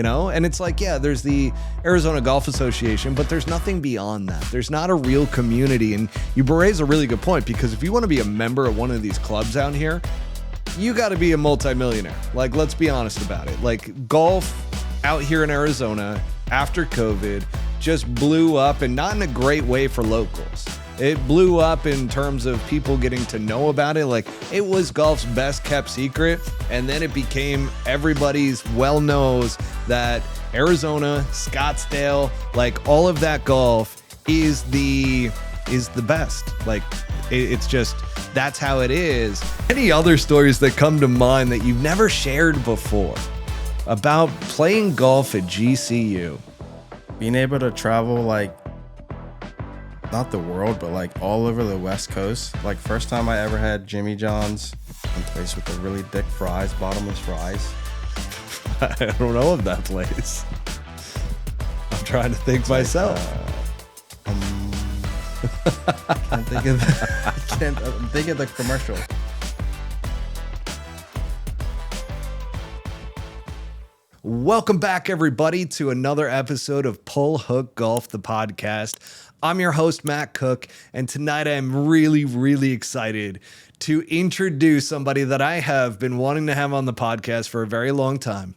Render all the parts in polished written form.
And it's like, yeah, there's the Arizona Golf Association, but there's nothing beyond that. There's not a real community. And you raise a really good point, because if you want to be a member of one of these clubs out here, you got to be a multimillionaire. Like, let's be honest about it. Like, golf out here in Arizona after COVID just blew up, and not in a great way for locals. It blew up in terms of people getting to know about it. Like, it was golf's best kept secret. And then it became everybody's well knows that Arizona, Scottsdale, like all of that golf is the best. Like, it's just, that's how it is. Any other stories that come to mind that you've never shared before about playing golf at GCU? Being able to travel, like, not the world, but like all over the West Coast. Like, first time I ever had Jimmy John's, some place with the really thick fries, bottomless fries. I don't know of that place. I'm trying to think myself. Can't think of I'm thinking of the commercial. Welcome back, everybody, to another episode of Pull Hook Golf, the podcast. I'm your host, Matt Cook, and tonight I'm really, really excited to introduce somebody that I have been wanting to have on the podcast for a very long time.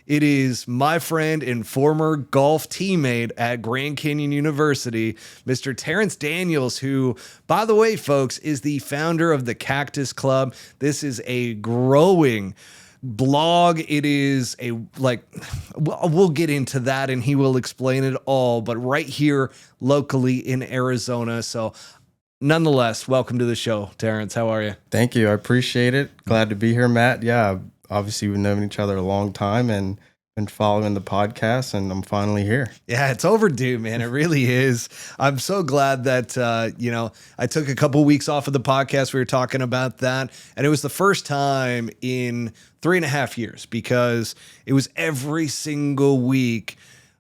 It is my friend and former golf teammate at Grand Canyon University, Mr. Terence Daniels, who, by the way, folks, is the founder of the Cactus Club. This is a growing blog. It is we'll get into that and he will explain it all, but right here locally in Arizona. So nonetheless, welcome to the show, Terence. How are you? Thank you. I appreciate it. Glad to be here, Matt. Yeah, obviously we've known each other a long time and been following the podcast, and I'm finally here. Yeah, it's overdue, man. It really is. I'm so glad that, I took a couple weeks off of the podcast. We were talking about that, and it was the first time in 3.5 years, because it was every single week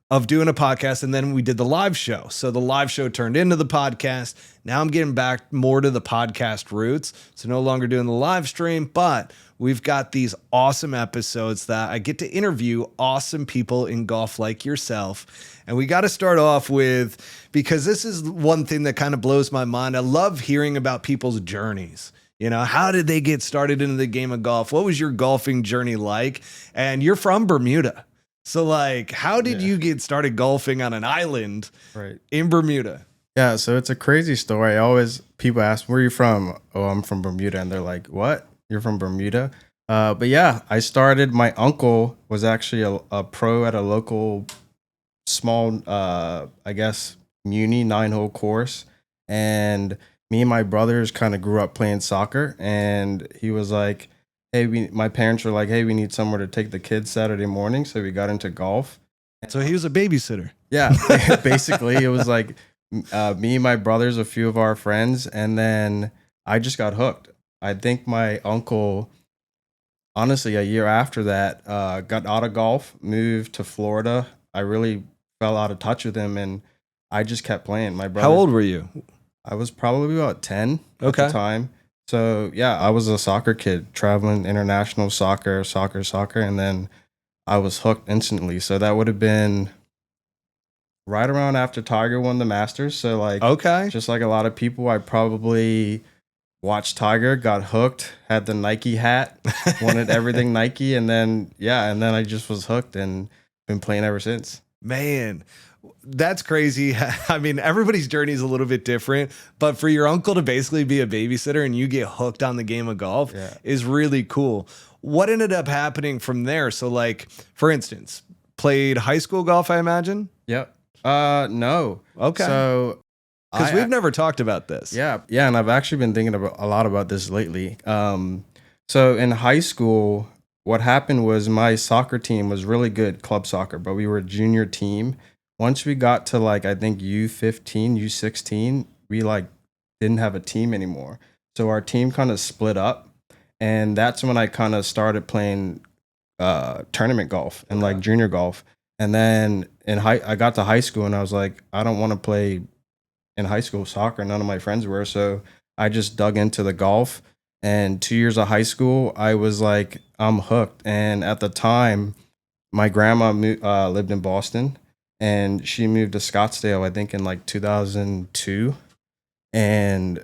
of doing a podcast, and then we did the live show. So the live show turned into the podcast. Now I'm getting back more to the podcast roots. So no longer doing the live stream, but we've got these awesome episodes that I get to interview awesome people in golf like yourself. And we got to start off with, because this is one thing that kind of blows my mind. I love hearing about people's journeys. How did they get started into the game of golf? What was your golfing journey like? And you're from Bermuda. So, like, how did you get started golfing on an island in Bermuda? Yeah, so it's a crazy story. People ask, where are you from? Oh, I'm from Bermuda. And they're like, what? You're from Bermuda? But yeah, I started, my uncle was actually a pro at a local small, muni 9-hole course. And me and my brothers kind of grew up playing soccer. And he was like, hey, my parents were like, hey, we need somewhere to take the kids Saturday morning. So we got into golf. So he was a babysitter. Yeah, basically it was like me, my brothers, a few of our friends. And then I just got hooked. I think my uncle, honestly, a year after that, got out of golf, moved to Florida. I really fell out of touch with him, and I just kept playing. My brother. How old were you? I was probably about 10 at the time. So yeah, I was a soccer kid, traveling international soccer, and then I was hooked instantly. So that would have been right around after Tiger won the Masters. So just like a lot of people, I probably watched Tiger, got hooked, had the Nike hat, wanted everything Nike, and then I just was hooked and been playing ever since. Man, that's crazy. I mean, everybody's journey is a little bit different, but for your uncle to basically be a babysitter and you get hooked on the game of golf is really cool. What ended up happening from there? So, like, for instance, played high school golf, I imagine? Yep. No. Okay. So, because we've never talked about this. Yeah, and I've actually been thinking a lot about this lately. So in high school, what happened was my soccer team was really good, club soccer, but we were a junior team. Once we got to I think U15, U16, we didn't have a team anymore. So our team kind of split up, and that's when I kind of started playing tournament golf and junior golf. And then I got to high school and I was like, I don't want to play in high school soccer. None of my friends were. So I just dug into the golf. And 2 years of high school, I was like, I'm hooked. And at the time, my grandma lived in Boston, and she moved to Scottsdale, I think in like 2002. And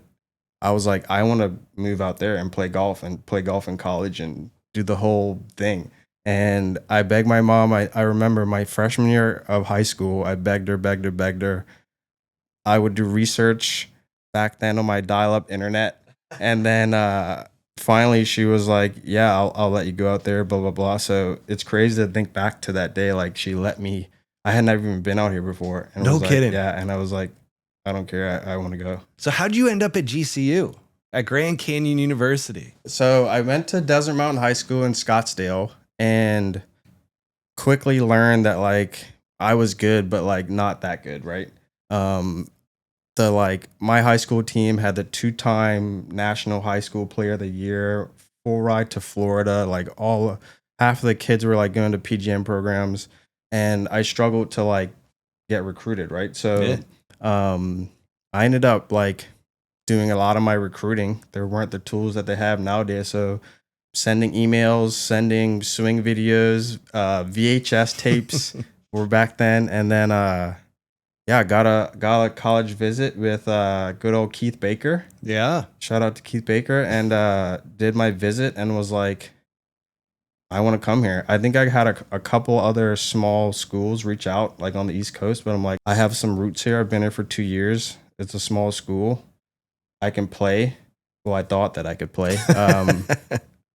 I was like, I want to move out there and play golf in college and do the whole thing. And I begged my mom. I remember my freshman year of high school, I begged her, begged her, begged her. I would do research back then on my dial-up internet. And then finally she was like, yeah, I'll let you go out there, blah, blah, blah. So it's crazy to think back to that day. Like she let me, I had never even been out here before. And No was kidding. Like, yeah. And I was like, I don't care. I want to go. So how'd you end up at GCU, at Grand Canyon University? So I went to Desert Mountain High School in Scottsdale and quickly learned that like I was good, but like not that good, right? The like my high school team had the 2-time National High School Player of the Year, full ride to Florida. Like half of the kids were like going to PGM programs, and I struggled to like get recruited, right? So, I ended up like doing a lot of my recruiting. There weren't the tools that they have nowadays, so sending emails, sending swing videos, VHS tapes were back then, and then yeah, got a college visit with good old Keith Baker. Yeah. Shout out to Keith Baker, and did my visit and was like, I want to come here. I think I had a couple other small schools reach out like on the East Coast, but I'm like, I have some roots here. I've been here for 2 years. It's a small school. I can play. Well, I thought that I could play.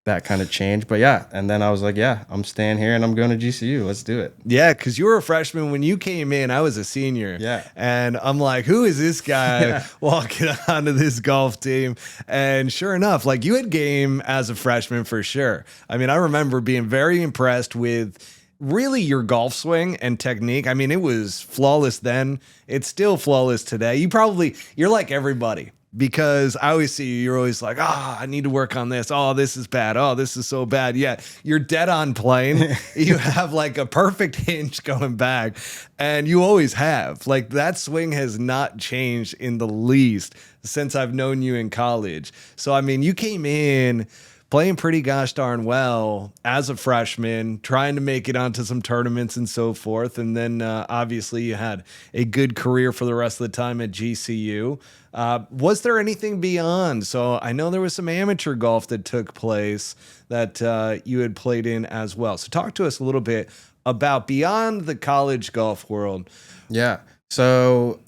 That kind of changed. But yeah, and then I was like, yeah, I'm staying here and I'm going to GCU. Let's do it. Yeah, because you were a freshman when you came in. I was a senior. Yeah. And I'm like, who is this guy walking onto this golf team? And sure enough, like you had game as a freshman for sure. I mean, I remember being very impressed with really your golf swing and technique. I mean, it was flawless then. It's still flawless today. You're like everybody. Because I always see you're always like, I need to work on this. Oh, this is bad. Oh, this is so bad. Yeah, you're dead on playing. You have like a perfect hinge going back, and you always have. Like that swing has not changed in the least since I've known you in college. So, I mean, you came in playing pretty gosh darn well as a freshman, trying to make it onto some tournaments and so forth. And then obviously you had a good career for the rest of the time at GCU. Was there anything beyond? So I know there was some amateur golf that took place that you had played in as well. So talk to us a little bit about beyond the college golf world. Yeah. So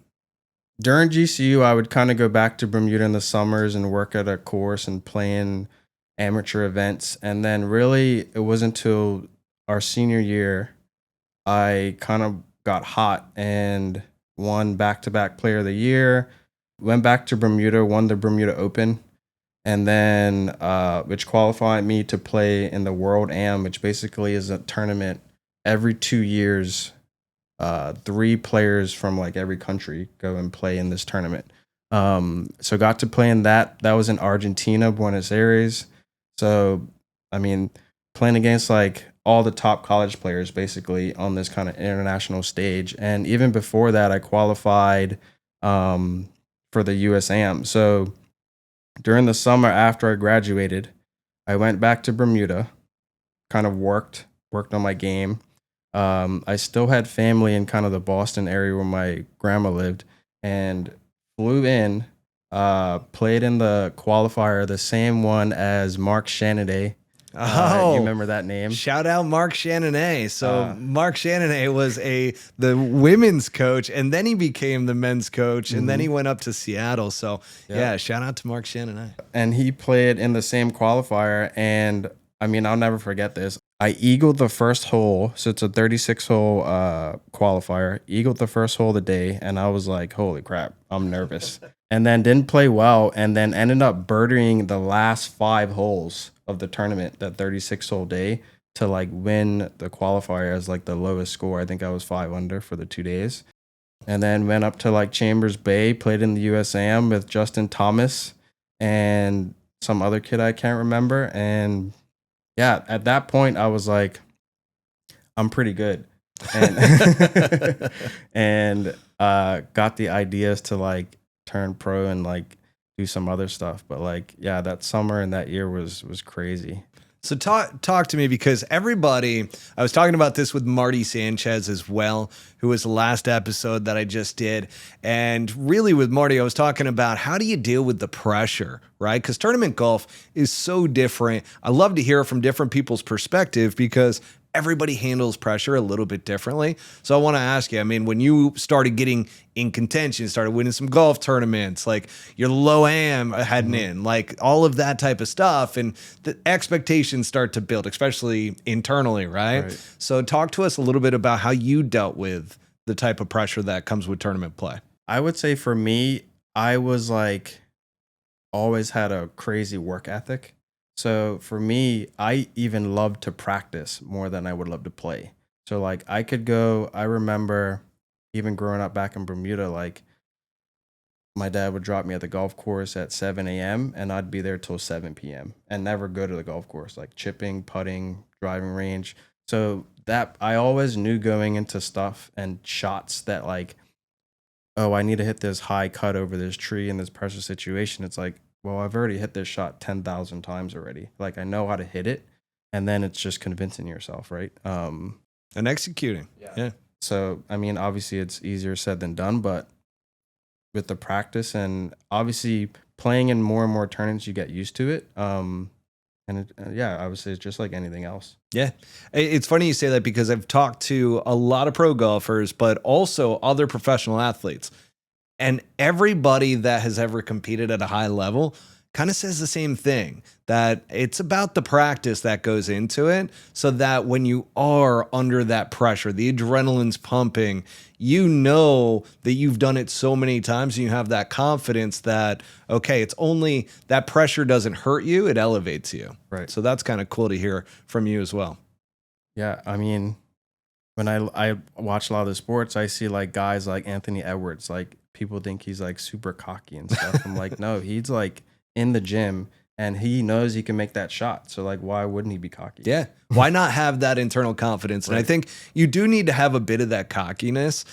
during GCU, I would kind of go back to Bermuda in the summers and work at a course and playing amateur events. And then really it wasn't until our senior year I kind of got hot and won back-to-back player of the year, went back to Bermuda, won the Bermuda Open, and then which qualified me to play in the World Am, which basically is a tournament every 2 years. 3 players from like every country go and play in this tournament. So got to play in that. That was in Argentina, Buenos Aires. So, I mean, playing against like all the top college players basically on this kind of international stage. And even before that, I qualified for the USAM. So during the summer after I graduated, I went back to Bermuda, kind of worked on my game. I still had family in kind of the Boston area where my grandma lived, and flew in, played in the qualifier, the same one as Mark Shanaday. You remember that name? Shout out Mark Shanaday. So Mark Shanaday was the women's coach, and then he became the men's coach, and then he went up to Seattle. So yeah, shout out to Mark Shanaday. And he played in the same qualifier, and I mean, I'll never forget this. I eagled the first hole, so it's a 36-hole qualifier. Eagled the first hole of the day, and I was like, holy crap, I'm nervous. And then didn't play well, and then ended up birdieing the last 5 holes of the tournament, that 36-hole day, to like win the qualifier as like the lowest score. I think I was 5 under for the 2 days. And then went up to like Chambers Bay, played in the USAM with Justin Thomas and some other kid I can't remember. And yeah, at that point I was like, I'm pretty good. And and got the ideas to like turn pro and like do some other stuff. But like, yeah, that summer and that year was crazy. So talk to me, because everybody, I was talking about this with Marty Sanchez as well, who was the last episode that I just did. And really with Marty, I was talking about how do you deal with the pressure, right? Because tournament golf is so different. I love to hear from different people's perspective because everybody handles pressure a little bit differently. So I want to ask you, I mean, when you started getting in contention, started winning some golf tournaments, like your low am heading in, like all of that type of stuff, and the expectations start to build, especially internally, right? So talk to us a little bit about how you dealt with the type of pressure that comes with tournament play. I would say for me, I was like always had a crazy work ethic. So for me, I even loved to practice more than I would love to play. So like I could go, I remember even growing up back in Bermuda, like my dad would drop me at the golf course at 7 a.m. and I'd be there till 7 p.m. and never go to the golf course, like chipping, putting, driving range. So that I always knew going into stuff and shots that like, oh, I need to hit this high cut over this tree in this pressure situation. It's like, well, I've already hit this shot 10,000 times already. Like I know how to hit it. And then it's just convincing yourself, right? And executing. Yeah. So, I mean, obviously it's easier said than done, but with the practice and obviously playing in more and more tournaments, you get used to it. Yeah, obviously it's just like anything else. Yeah. It's funny you say that because I've talked to a lot of pro golfers, but also other professional athletes. And everybody that has ever competed at a high level kind of says the same thing, that it's about the practice that goes into it, so that when you are under that pressure, the adrenaline's pumping, you know that you've done it so many times and you have that confidence that, okay, it's only that pressure doesn't hurt you, it elevates you. Right. So that's kind of cool to hear from you as well. Yeah. I mean, when I watch a lot of the sports, I see like guys like Anthony Edwards, like people think he's like super cocky and stuff. I'm like, no, he's like in the gym and he knows he can make that shot. So like, why wouldn't he be cocky? Yeah. Why not have that internal confidence? And I think you do need to have a bit of that cockiness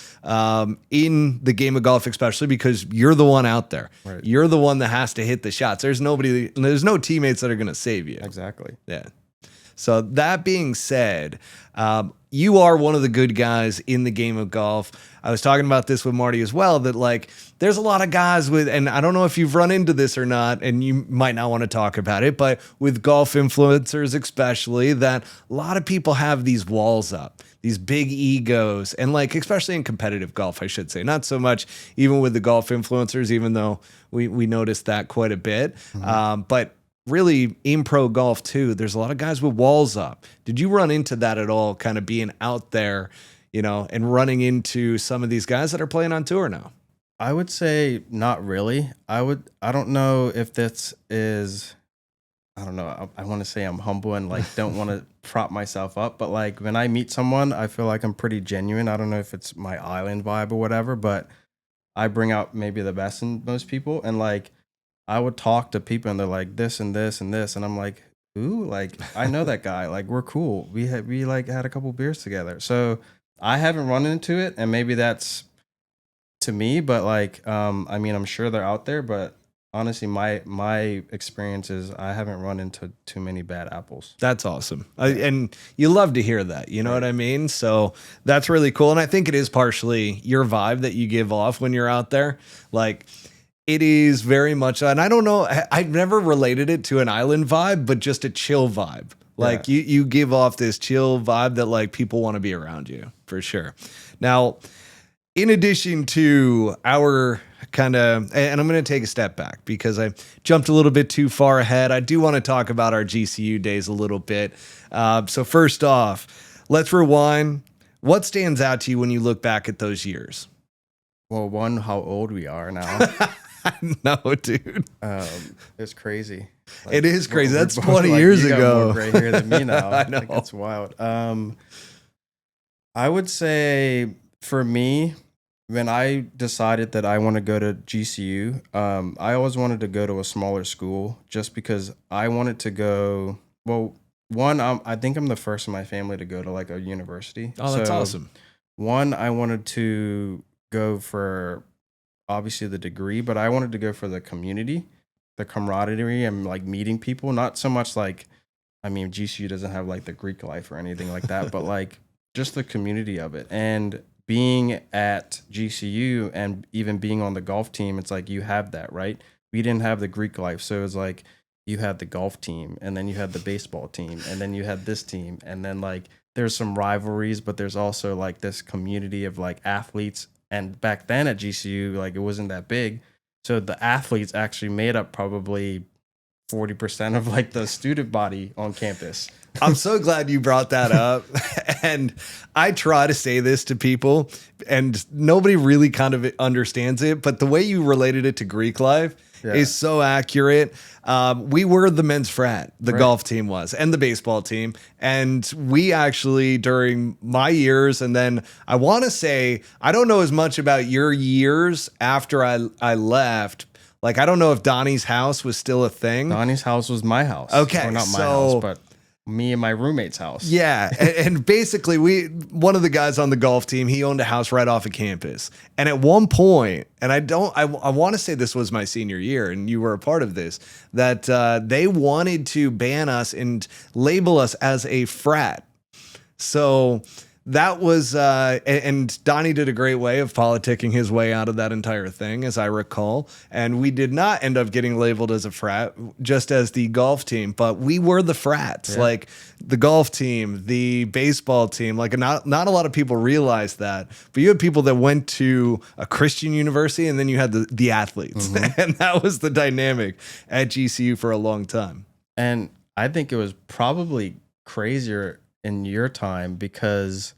in the game of golf, especially because you're the one out there. Right. You're the one that has to hit the shots. There's no teammates that are going to save you. Exactly. Yeah. So that being said, you are one of the good guys in the game of golf. I was talking about this with Marty as well, that like there's a lot of guys with, and I don't know if you've run into this or not, and you might not want to talk about it, but with golf influencers especially, that a lot of people have these walls up, these big egos, and like especially in competitive golf, I should say, not so much even with the golf influencers, even though we noticed that quite a bit, but really in pro golf too, there's a lot of guys with walls up. Did you run into that at all, kind of being out there, you know, and running into some of these guys that are playing on tour now? I would say not really. I don't know if this is, I don't know. I want to say I'm humble and like don't want to prop myself up, but like when I meet someone, I feel like I'm pretty genuine. I don't know if it's my island vibe or whatever, but I bring out maybe the best in most people. And like, I would talk to people and they're like this and this and this. And I'm like, who? Like, I know that guy. Like, we're cool. We like had a couple beers together. So I haven't run into it. And maybe that's to me, but like, I mean, I'm sure they're out there, but honestly, my experience is I haven't run into too many bad apples. That's awesome. And you love to hear that, you know what I mean? So that's really cool. And I think it is partially your vibe that you give off when you're out there. Like, it is very much, and I don't know, I've never related it to an island vibe, but just a chill vibe. Like you give off this chill vibe that like people want to be around you for sure. Now, in addition to our kind of, and I'm going to take a step back because I jumped a little bit too far ahead. I do want to talk about our GCU days a little bit. So first off, let's rewind. What stands out to you when you look back at those years? Well, one, how old we are now. No, dude. It's crazy. Like, it is crazy. That's both, 20 like, years you got ago. More gray hair than me now. I know. Like, it's wild. I would say for me, when I decided that I want to go to GCU, I always wanted to go to a smaller school just because I wanted to go. Well, one, I think I'm the first in my family to go to like a university. Oh, that's awesome. One, I wanted to go for obviously the degree, but I wanted to go for the community, the camaraderie, and like meeting people. Not so much like I mean, GCU doesn't have like the Greek life or anything like that, but like just the community of it. And being at GCU and even being on the golf team, it's like you have that, right? We didn't have the Greek life. So it was like you had the golf team, and then you had the baseball team, and then you had this team. And then like there's some rivalries, but there's also like this community of like athletes. And back then at GCU, like it wasn't that big. So the athletes actually made up probably 40% of like the student body on campus. I'm so glad you brought that up. And I try to say this to people, and nobody really kind of understands it. But the way you related it to Greek life is so accurate. We were the men's frat, the golf team was, and the baseball team. And we actually, during my years, and then I want to say, I don't know as much about your years after I left. Like, I don't know if Donnie's house was still a thing. Donnie's house was my house. Okay. Or not my house, but me and my roommate's house. Yeah. And basically, one of the guys on the golf team, he owned a house right off of campus. And at one point, and I want to say this was my senior year, and you were a part of this, that they wanted to ban us and label us as a frat. So that was, and Donnie did a great way of politicking his way out of that entire thing, as I recall. And we did not end up getting labeled as a frat, just as the golf team, but we were the frats, like the golf team, the baseball team. Like not a lot of people realize that, but you had people that went to a Christian university, and then you had the athletes, and that was the dynamic at GCU for a long time. And I think it was probably crazier in your time, because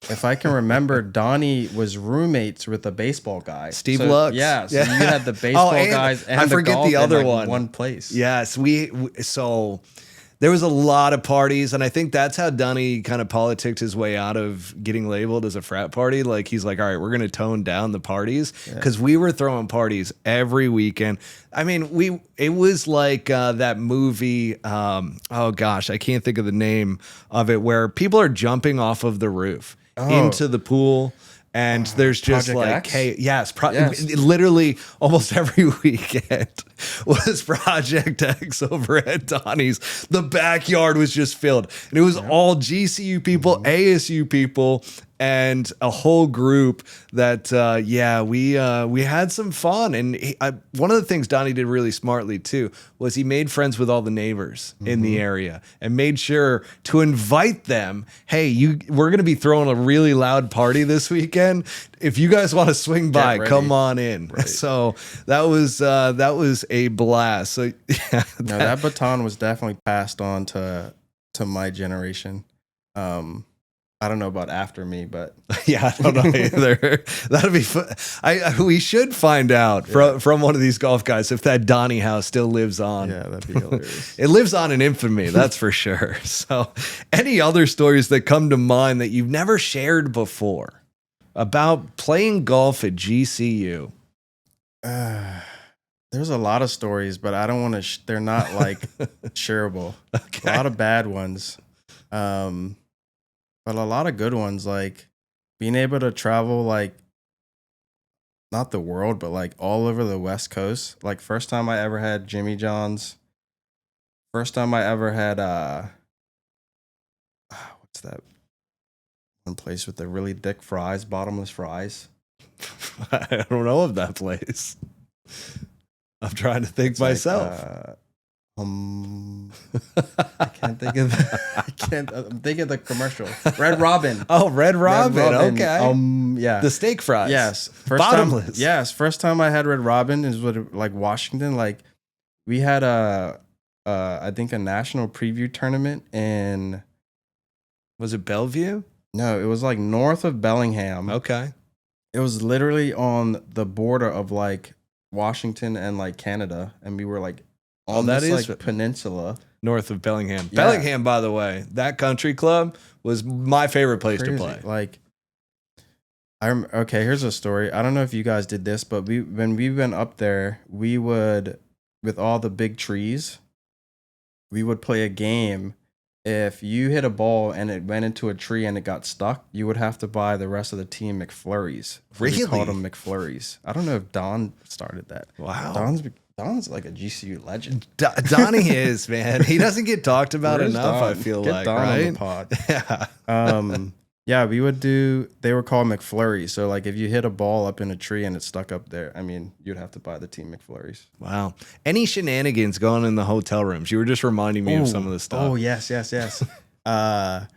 if I can remember, Donnie was roommates with a baseball guy, Steve Lux. Yeah, so you had the baseball guys, and I forget the other in one place. Yes, so there was a lot of parties, and I think that's how Donnie kind of politicked his way out of getting labeled as a frat party. Like, he's like, all right, we're going to tone down the parties, because we were throwing parties every weekend. I mean, it was like that movie, oh gosh, I can't think of the name of it, where people are jumping off of the roof into the pool. And there's just Project like, X? hey, yes, literally almost every weekend was Project X over at Donnie's. The backyard was just filled, and it was all GCU people, ASU people, and a whole group that, we had some fun. And one of the things Donnie did really smartly too was he made friends with all the neighbors in the area and made sure to invite them. Hey, we're going to be throwing a really loud party this weekend. If you guys want to swing by, come on in. Right. So that was a blast. So yeah, that baton was definitely passed on to my generation. I don't know about after me, but yeah, I don't know either. That'll be fun. We should find out from one of these golf guys if that Donnie house still lives on. Yeah, that'd be hilarious. It lives on in infamy, that's for sure. So, any other stories that come to mind that you've never shared before about playing golf at GCU? There's a lot of stories, but I don't want to. They're not like shareable. Okay. A lot of bad ones. But a lot of good ones, like being able to travel, like not the world, but like all over the West Coast. Like first time I ever had Jimmy John's. First time I ever had what's that one place with the really thick fries, bottomless fries? I don't know of that place. I'm trying to think myself. I can't think of I'm thinking of the commercial. Red Robin. Oh, Red Robin. Okay. Yeah. The steak fries. Yes. Bottomless. First time I had Red Robin is with like Washington. Like we had I think a national preview tournament in. Was it Bellevue? No, it was like north of Bellingham. Okay. It was literally on the border of like Washington and like Canada, and we were like on this like peninsula north of Bellingham. Yeah. Bellingham, by the way, that country club was my favorite place to play. Like, okay, here's a story. I don't know if you guys did this, but when we went up there, we would, with all the big trees, we would play a game. If you hit a ball and it went into a tree and it got stuck, you would have to buy the rest of the team McFlurries. Really? We called them McFlurries. I don't know if Don started that. Wow. Don's like a GCU legend. Donnie is, man. He doesn't get talked about Where's enough, Don? I feel Get like, Don right? on the pod. Yeah. Yeah, we would do, they were called McFlurries. So like if you hit a ball up in a tree and it's stuck up there, I mean, you'd have to buy the team McFlurries. Wow. Any shenanigans going in the hotel rooms? You were just reminding me of some of the stuff. Oh, yes. Shout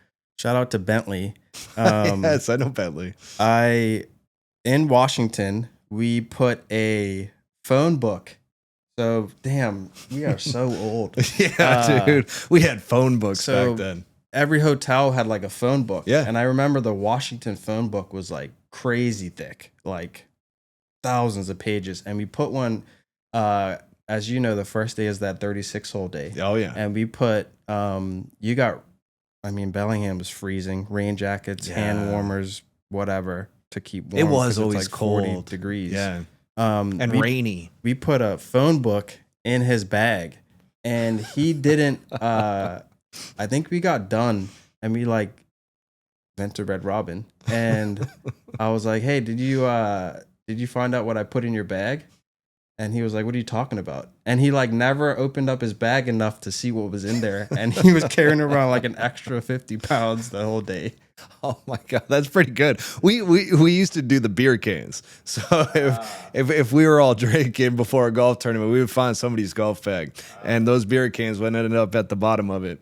out to Bentley. Yes, I know Bentley. In Washington, we put a phone book. So damn, we are so old. Yeah, dude. We had phone books back then. Every hotel had like a phone book. Yeah. And I remember the Washington phone book was like crazy thick, like thousands of pages. And we put one, as you know, the first day is that 36-hole day. Oh, yeah. And we put, Bellingham was freezing, rain jackets, hand warmers, whatever to keep warm. It was always like cold. 40 degrees. Yeah. And rainy. We put a phone book in his bag and he didn't, I think we got done and we like went to Red Robin and I was like, hey, did you find out what I put in your bag? And he was like, what are you talking about? And he like never opened up his bag enough to see what was in there. And he was carrying around like an extra 50 pounds the whole day. Oh my God, that's pretty good. We used to do the beer cans. So if we were all drinking before a golf tournament, we would find somebody's golf bag, and those beer cans would end up at the bottom of it.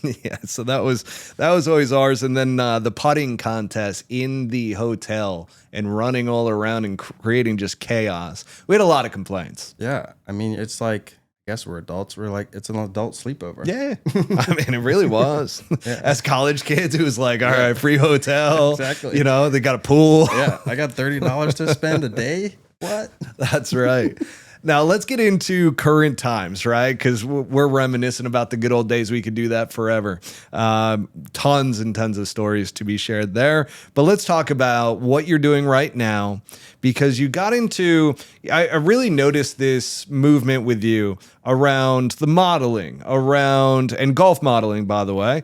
Yeah, so that was always ours. And then the putting contest in the hotel and running all around and creating just chaos. We had a lot of complaints. Yeah, I mean, it's like, I guess we're adults. We're like, it's an adult sleepover. Yeah. I mean, it really was. Yeah. As college kids, it was like, all right, free hotel. Exactly. You know, they got a pool. Yeah. I got $30 to spend a day. What? That's right. Now let's get into current times, right? Because we're reminiscing about the good old days. We could do that forever. Tons and tons of stories to be shared there. But let's talk about what you're doing right now, because you got into, I really noticed this movement with you around the modeling, and golf modeling, by the way.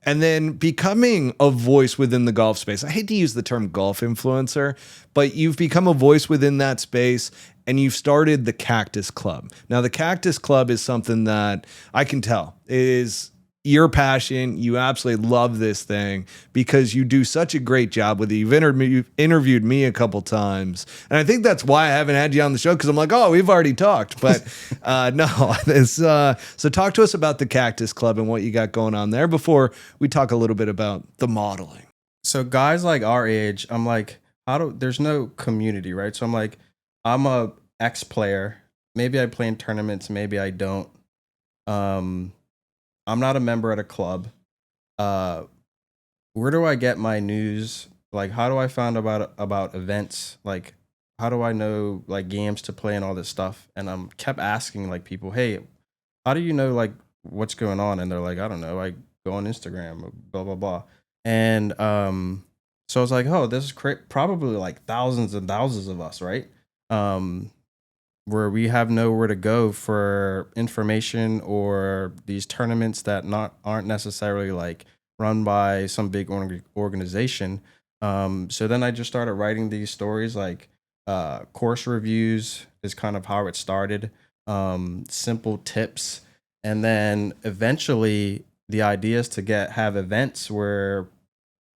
And then becoming a voice within the golf space. I hate to use the term golf influencer, but you've become a voice within that space, and you've started the Cactus Club. Now, the Cactus Club is something that I can tell is your passion. You absolutely love this thing because you do such a great job with it. You've interviewed me a couple times, and I think that's why I haven't had you on the show, because I'm like, oh, we've already talked. But no, so talk to us about the Cactus Club and what you got going on there before we talk a little bit about the modeling. So guys like our age, I'm like, there's no community, right? So I'm like, I'm a ex-player. Maybe I play in tournaments, maybe I don't. I'm not a member at a club. Where do I get my news? Like, how do I find about events? Like, how do I know like games to play and all this stuff? And I'm kept asking like people, hey, how do you know like what's going on? And they're like, I don't know. I go on Instagram, blah blah blah. And so I was like, oh, this is probably like thousands and thousands of us, right? Where we have nowhere to go for information or these tournaments that aren't necessarily like run by some big organization. So then I just started writing these stories, like course reviews is kind of how it started, simple tips. And then eventually the idea is to have events where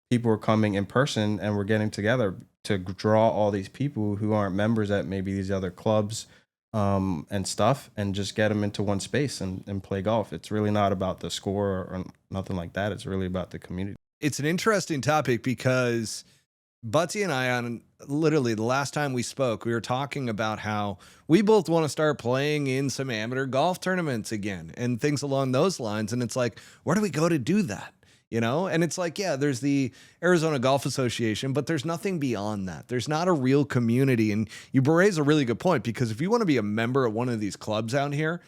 people are coming in person and we're getting together to draw all these people who aren't members at maybe these other clubs and stuff, and just get them into one space and play golf. It's really not about the score or nothing like that. It's really about the community. It's an interesting topic because Butsy and I, on literally the last time we spoke, we were talking about how we both want to start playing in some amateur golf tournaments again and things along those lines. And it's like, where do we go to do that? You know, and it's like, yeah, there's the Arizona Golf Association, but there's nothing beyond that. There's not a real community. And you raise a really good point, because if you want to be a member at one of these clubs out here,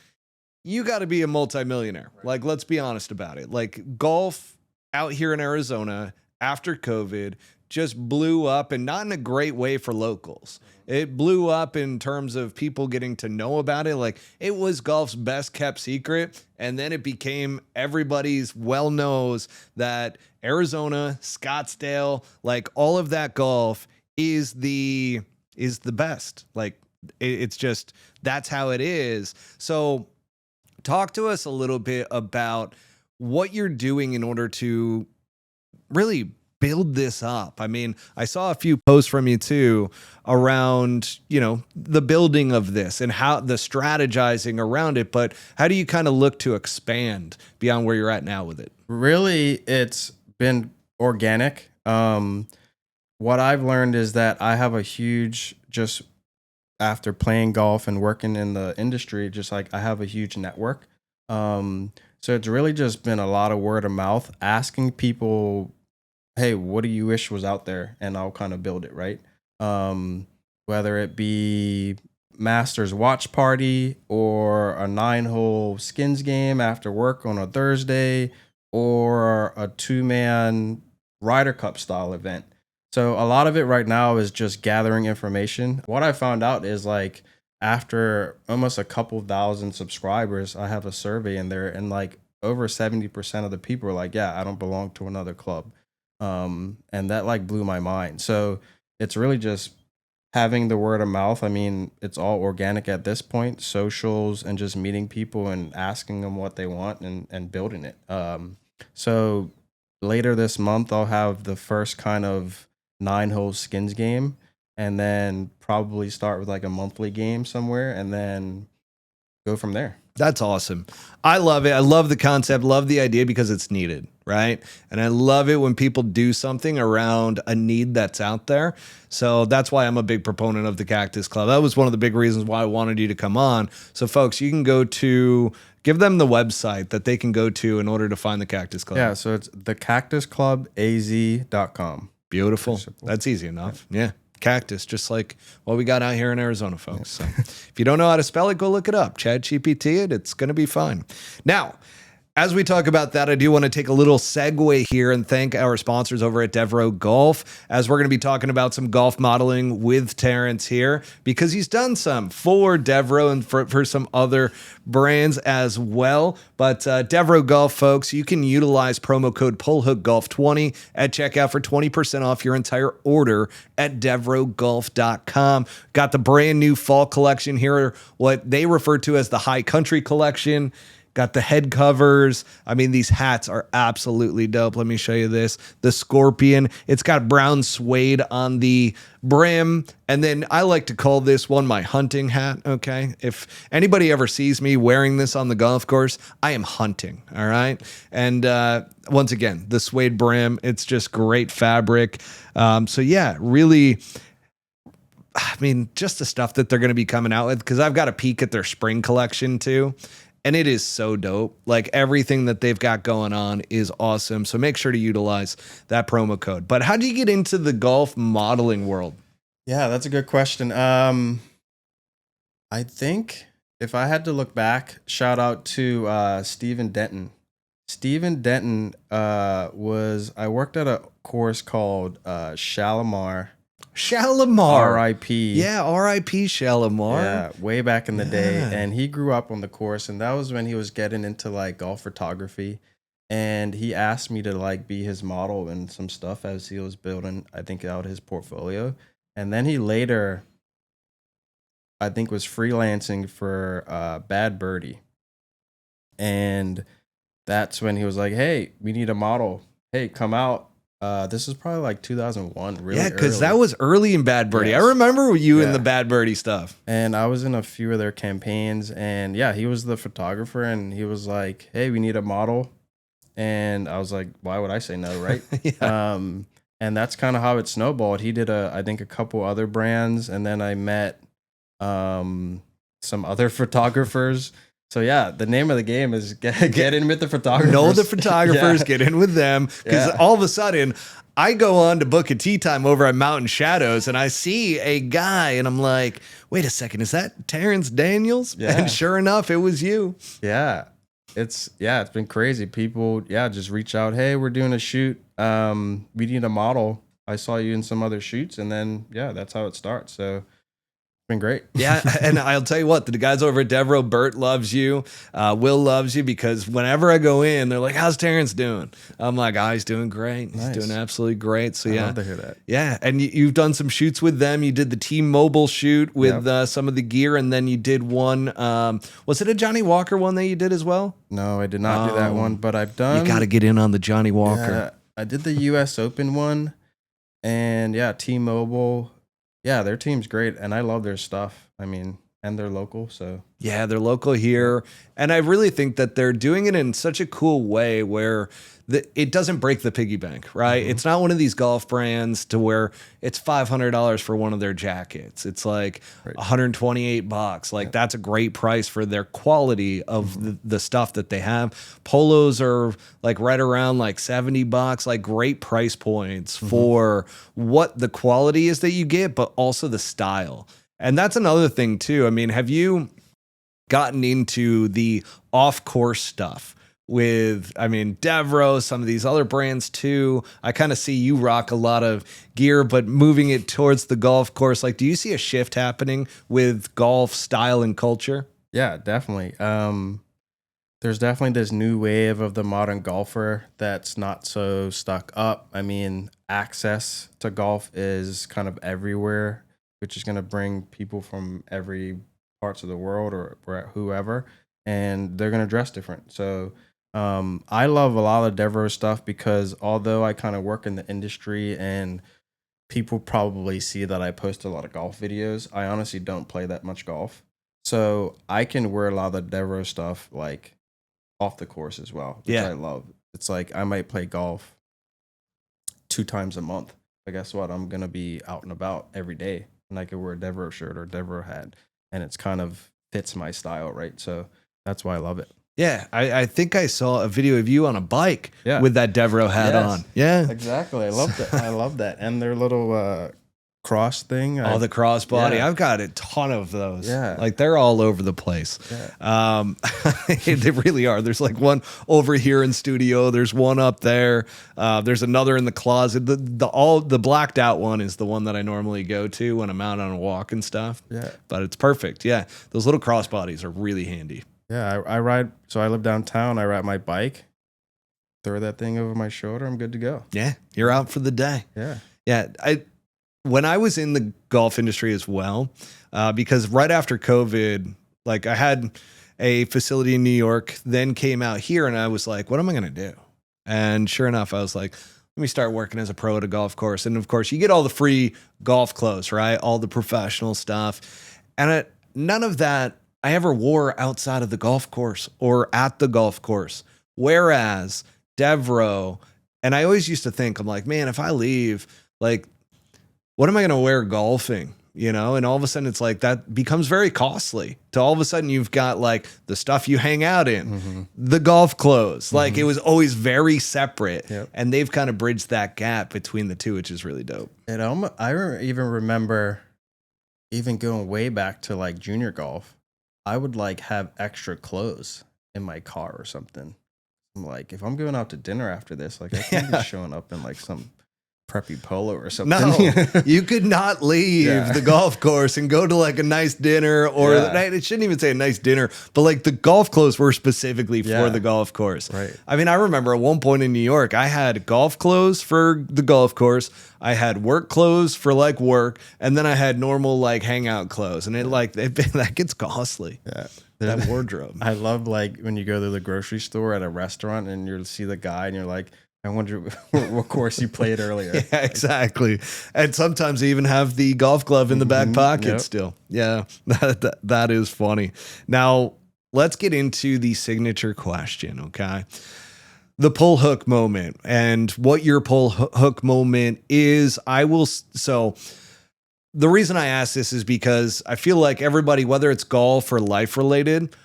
you got to be a multimillionaire. Right. Like, let's be honest about it. Like, golf out here in Arizona after COVID just blew up, and not in a great way for locals. It blew up in terms of people getting to know about it. Like, it was golf's best kept secret. And then it became everybody's well knows that Arizona, Scottsdale, like all of that golf is the best. Like, It's just, that's how it is. So talk to us a little bit about what you're doing in order to really build this up. I mean, I saw a few posts from you too around, the building of this and how the strategizing around it, but how do you kind of look to expand beyond where you're at now with it? Really, it's been organic. What I've learned is that I have a huge, just after playing golf and working in the industry, just like I have a huge network. So it's really just been a lot of word of mouth, asking people, hey, what do you wish was out there? And I'll kind of build it, right? Whether it be Masters watch party or a 9-hole skins game after work on a Thursday or a 2-man Ryder Cup style event. So a lot of it right now is just gathering information. What I found out is like after almost a couple thousand subscribers, I have a survey in there and like over 70% of the people are like, yeah, I don't belong to another club. And that like blew my mind. So it's really just having the word of mouth. I mean, it's all organic at this point, socials and just meeting people and asking them what they want and building it. So later this month, I'll have the first kind of 9-hole skins game and then probably start with like a monthly game somewhere and then go from there. That's awesome. I love it. I love the concept, love the idea because it's needed, right? And I love it when people do something around a need that's out there. So that's why I'm a big proponent of the Cactus Club. That was one of the big reasons why I wanted you to come on. So folks, you can go to, give them the website that they can go to in order to find the Cactus Club. Yeah, so it's thecactusclubaz.com. Beautiful. That's easy enough. Yeah. Cactus, just like what we got out here in Arizona, folks. So if you don't know how to spell it, go look it up. ChatGPT it. It's going to be fine. Now, as we talk about that, I do want to take a little segue here and thank our sponsors over at Devereux Golf, as we're going to be talking about some golf modeling with Terence here, because he's done some for Devereux and for some other brands as well. But Devereux Golf, folks, you can utilize promo code PullHookGolf20 at checkout for 20% off your entire order at DevereuxGolf.com. Got the brand new fall collection here, what they refer to as the High Country collection. Got the head covers. I mean, these hats are absolutely dope. Let me show you this. The Scorpion. It's got brown suede on the brim. And then I like to call this one my hunting hat, okay? If anybody ever sees me wearing this on the golf course, I am hunting, all right? And once again, the suede brim, it's just great fabric. So yeah, really, I mean, just the stuff that they're going to be coming out with, because I've got a peek at their spring collection too. And it is so dope. Like everything that they've got going on is awesome. So make sure to utilize that promo code. But how do you get into the golf modeling world? Yeah, that's a good question. I think if I had to look back, shout out to Stephen Denton. Stephen Denton I worked at a course called Shalimar. R.I.P. Yeah, R.I.P. Shalimar. Yeah, way back in the day. And he grew up on the course, and that was when he was getting into like golf photography. And he asked me to like be his model and some stuff as he was building, I think, out his portfolio. And then he later, I think, was freelancing for Bad Birdie. And that's when he was like, hey, we need a model. Hey, come out. This is probably like 2001, really. Yeah, because that was early in Bad Birdie. Yes. I remember you in the Bad Birdie stuff. And I was in a few of their campaigns. And yeah, he was the photographer. And he was like, hey, we need a model. And I was like, why would I say no, right? Yeah. And that's kind of how it snowballed. He did, I think, a couple other brands. And then I met some other photographers. So yeah, the name of the game is get in with the photographers. Know the photographers, get in with them. Because all of a sudden, I go on to book a tea time over at Mountain Shadows, and I see a guy, and I'm like, wait a second, is that Terence Daniels? Yeah. And sure enough, it was you. Yeah. It's been crazy. People, just reach out. Hey, we're doing a shoot. We need a model. I saw you in some other shoots, and then that's how it starts. So been great. Yeah, and I'll tell you what, the guys over at Devereux, Bert loves you, Will loves you, because whenever I go in, they're like, "How's Terrence doing?" I'm like, "Oh, he's doing great. He's Nice. doing absolutely great." So I yeah, love to hear that. yeah, and you've done some shoots with them. You did the T-Mobile shoot with some of the gear, and then you did one. Was it a Johnny Walker one that you did as well? No, I did not do that one, but I've done. You got to get in on the Johnny Walker. Yeah, I did the U.S. Open one, and yeah, T-Mobile. Yeah, their team's great, and I love their stuff. I mean, and they're local, so. Yeah, they're local here. And I really think that they're doing it in such a cool way where it doesn't break the piggy bank, right? Mm-hmm. It's not one of these golf brands to where it's $500 for one of their jackets. It's like $128. Like that's a great price for their quality of the stuff that they have. Polos are like right around like $70, like great price points for what the quality is that you get, but also the style. And that's another thing too. I mean, have you gotten into the off-course stuff with, I mean, Devereux, some of these other brands too? I kind of see you rock a lot of gear, but moving it towards the golf course. Like, do you see a shift happening with golf style and culture? Yeah, definitely. There's definitely this new wave of the modern golfer that's not so stuck up. I mean, access to golf is kind of everywhere, which is going to bring people from every parts of the world or whoever, and they're going to dress different. So I love a lot of Devereux stuff because although I kind of work in the industry and people probably see that I post a lot of golf videos, I honestly don't play that much golf. So I can wear a lot of the Devereux stuff like off the course as well, which I love. It's like I might play golf 2 times a month, but guess what? I'm going to be out and about every day. And I could wear a Devereux shirt or Devereux hat, and it's kind of fits my style, right? So that's why I love it. Yeah, I think I saw a video of you on a bike with that Devereux hat on. Yeah, exactly. I love that. I love that, and their little cross thing. The crossbody. I've got a ton of those. Yeah, like they're all over the place. Yeah. They really are. There's like one over here in studio. There's one up there. There's another in the closet. The blacked out one is the one that I normally go to when I'm out on a walk and stuff. Yeah, but it's perfect. Yeah, those little crossbodies are really handy. Yeah, I ride. So I live downtown. I ride my bike. Throw that thing over my shoulder. I'm good to go. Yeah, you're out for the day. Yeah. When I was in the golf industry as well, because right after COVID, like I had a facility in New York, then came out here and I was like, what am I going to do? And sure enough, I was like, let me start working as a pro at a golf course. And of course, you get all the free golf clothes, right? All the professional stuff. And none of that I ever wore outside of the golf course or at the golf course. Whereas Devereux, and I always used to think, I'm like, man, if I leave, like, what am I going to wear golfing? You know, and all of a sudden it's like that becomes very costly to all of a sudden you've got like the stuff you hang out in, the golf clothes, like it was always very separate. And they've kind of bridged that gap between the two, which is really dope. And even remember even going way back to like junior golf, I would like have extra clothes in my car or something. I'm like, if I'm going out to dinner after this, like I can't be showing up in like some preppy polo or something. No, you could not leave the golf course and go to like a nice dinner or it shouldn't even say a nice dinner, but like the golf clothes were specifically for the golf course. Right. I mean, I remember at one point in New York, I had golf clothes for the golf course. I had work clothes for like work. And then I had normal like hangout clothes. And that gets costly. Yeah. That wardrobe. I love like when you go to the grocery store at a restaurant and you see the guy and you're like, I wonder what course you played earlier. Yeah, exactly. And sometimes they even have the golf glove in the back pocket still. Yeah, that is funny. Now, let's get into the signature question, okay? The pull hook moment and what your pull hook moment is. So the reason I ask this is because I feel like everybody, whether it's golf or life related,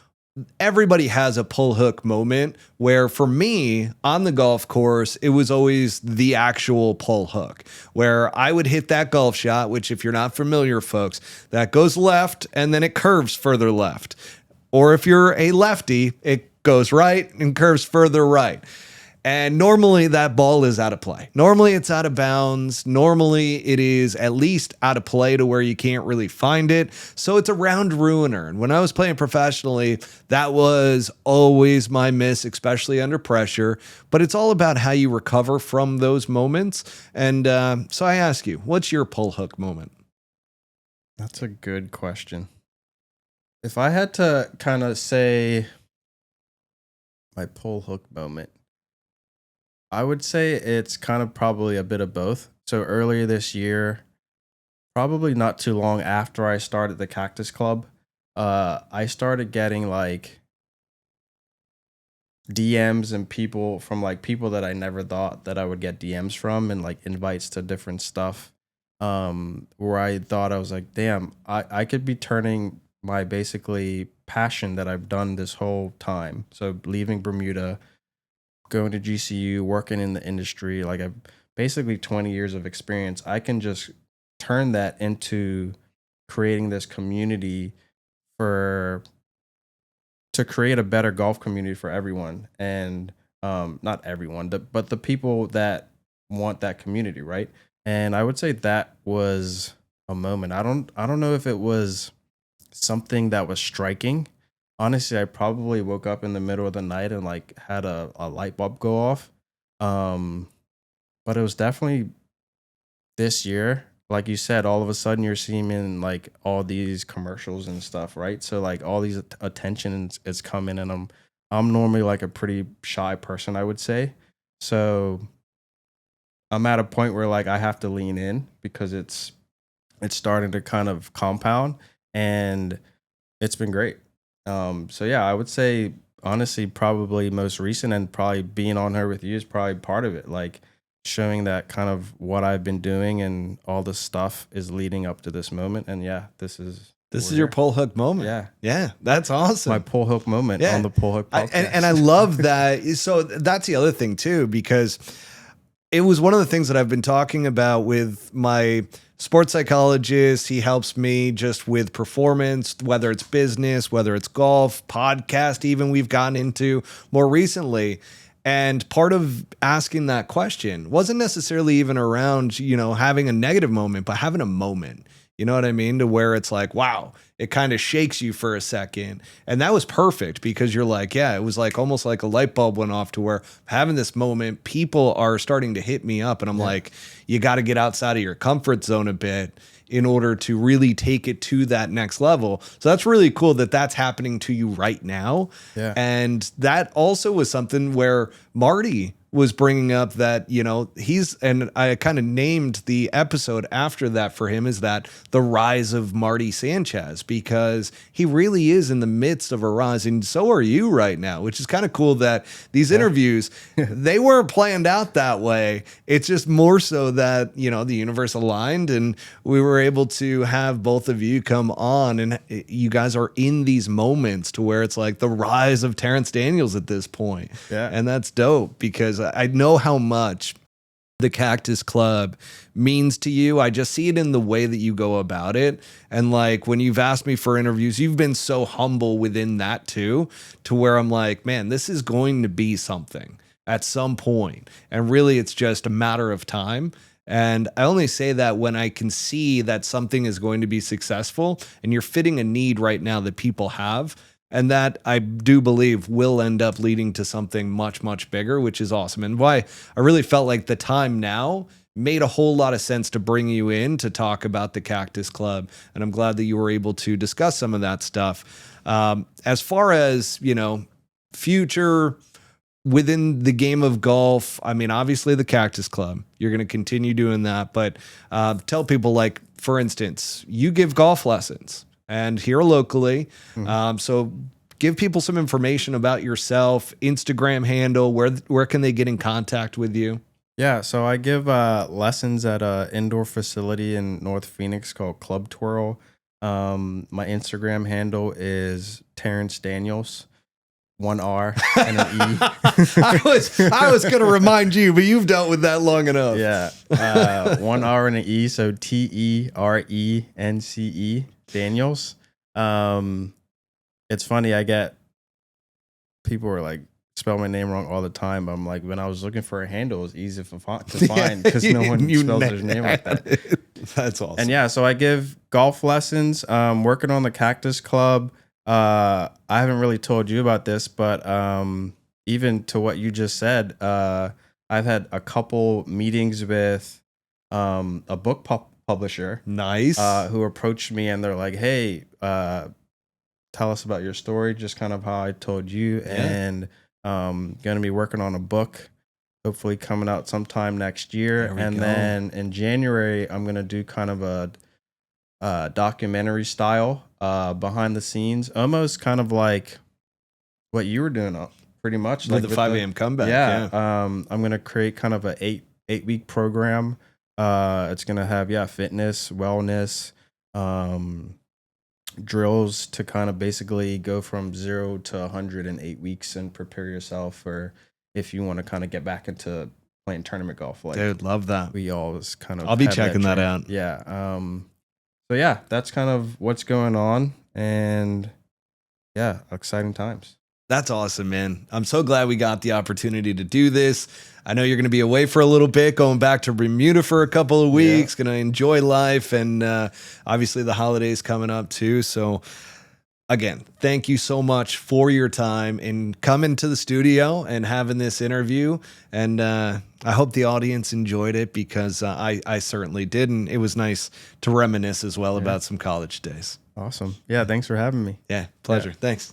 everybody has a pull hook moment where for me on the golf course, it was always the actual pull hook where I would hit that golf shot, which if you're not familiar, folks, that goes left and then it curves further left. Or if you're a lefty, it goes right and curves further right. And normally that ball is out of play. Normally it's out of bounds. Normally it is at least out of play to where you can't really find it. So it's a round ruiner. And when I was playing professionally, that was always my miss, especially under pressure. But it's all about how you recover from those moments. And so I ask you, what's your pull hook moment? That's a good question. If I had to kind of say my pull hook moment, I would say it's kind of probably a bit of both. So earlier this year, probably not too long after I started the Cactus Club, I started getting like DMs and people from like people that I never thought that I would get DMs from, and like invites to different stuff. Where I thought, I was like, damn, I could be turning my basically passion that I've done this whole time. So leaving Bermuda, going to GCU, working in the industry, like I've basically 20 years of experience. I can just turn that into creating this community for to create a better golf community for everyone. And not everyone, but the people that want that community, right? And I would say that was a moment. I don't know if it was something that was striking. Honestly, I probably woke up in the middle of the night and like had a light bulb go off. Um, but it was definitely this year. Like you said, all of a sudden you're seeing in like all these commercials and stuff, right? So like all these attention is coming, and I'm normally like a pretty shy person, I would say. So I'm at a point where like I have to lean in because it's starting to kind of compound, and it's been great. So yeah, I would say honestly, probably most recent, and probably being on her with you is probably part of it. Like showing that kind of what I've been doing and all the stuff is leading up to this moment. And yeah, This is your pull hook moment. Yeah. Yeah, that's awesome. My pull hook moment Yeah. on the pull hook podcast. And I love that. So that's the other thing too, because it was one of the things that I've been talking about with my sports psychologist. He helps me just with performance, whether it's business, whether it's golf, podcast, even we've gotten into more recently. And part of asking that question wasn't necessarily even around, having a negative moment, but having a moment. You know what I mean? To where it's like, wow, it kind of shakes you for a second. And that was perfect because you're like, yeah, it was like almost like a light bulb went off to where having this moment, people are starting to hit me up. And I'm like, you got to get outside of your comfort zone a bit in order to really take it to that next level. So that's really cool that that's happening to you right now. Yeah. And that also was something where Marty was bringing up that, and I kind of named the episode after that for him, is that the rise of Marty Sanchez, because he really is in the midst of a rise, and so are you right now, which is kind of cool that these interviews, they weren't planned out that way. It's just more so that, the universe aligned and we were able to have both of you come on, and you guys are in these moments to where it's like the rise of Terence Daniels at this point. Yeah. And that's dope because I know how much the Cactus Club means to you. I just see it in the way that you go about it. And like when you've asked me for interviews, you've been so humble within that too, to where I'm like, man, this is going to be something at some point. And really, it's just a matter of time. And I only say that when I can see that something is going to be successful and you're fitting a need right now that people have. And that I do believe will end up leading to something much, much bigger, which is awesome. And why I really felt like the time now made a whole lot of sense to bring you in to talk about the Cactus Club. And I'm glad that you were able to discuss some of that stuff. As far as, future within the game of golf, I mean, obviously the Cactus Club, you're going to continue doing that. But tell people, like, for instance, you give golf lessons. And here locally. So give people some information about yourself, Instagram handle, where can they get in contact with you? Yeah, so I give lessons at an indoor facility in North Phoenix called Club Twirl. My Instagram handle is Terence Daniels, 1 R and an E. I was going to remind you, but you've dealt with that long enough. Yeah, 1 R and an E, so TERENCE. Daniels. It's funny, I get people are like, spell my name wrong all the time. I'm like, when I was looking for a handle, it was easy to find because no one spells their name like that. That's awesome. And yeah, so I give golf lessons, working on the Cactus Club. I haven't really told you about this, but even to what you just said, I've had a couple meetings with a book publisher. Nice. Who approached me and they're like, hey, tell us about your story, just kind of how I told you. Yeah. And going to be working on a book, hopefully coming out sometime next year. And then in January, I'm going to do kind of a documentary style behind the scenes, almost kind of like what you were doing pretty much. With the 5 a.m. comeback. Yeah. I'm going to create kind of a eight-week program. It's going to have, fitness, wellness, drills to kind of basically go from 0 to 100 in 8 weeks and prepare yourself for if you want to kind of get back into playing tournament golf. Like, dude, love that. We always kind of I'll be checking that out. Yeah. So yeah, that's kind of what's going on, and yeah, exciting times. That's awesome, man. I'm so glad we got the opportunity to do this. I know you're going to be away for a little bit, going back to Bermuda for a couple of weeks, going to enjoy life, and obviously the holidays coming up too. So again, thank you so much for your time and coming to the studio and having this interview. And I hope the audience enjoyed it, because I certainly did. And it was nice to reminisce as well about some college days. Awesome. Yeah, thanks for having me. Yeah, pleasure. Thanks.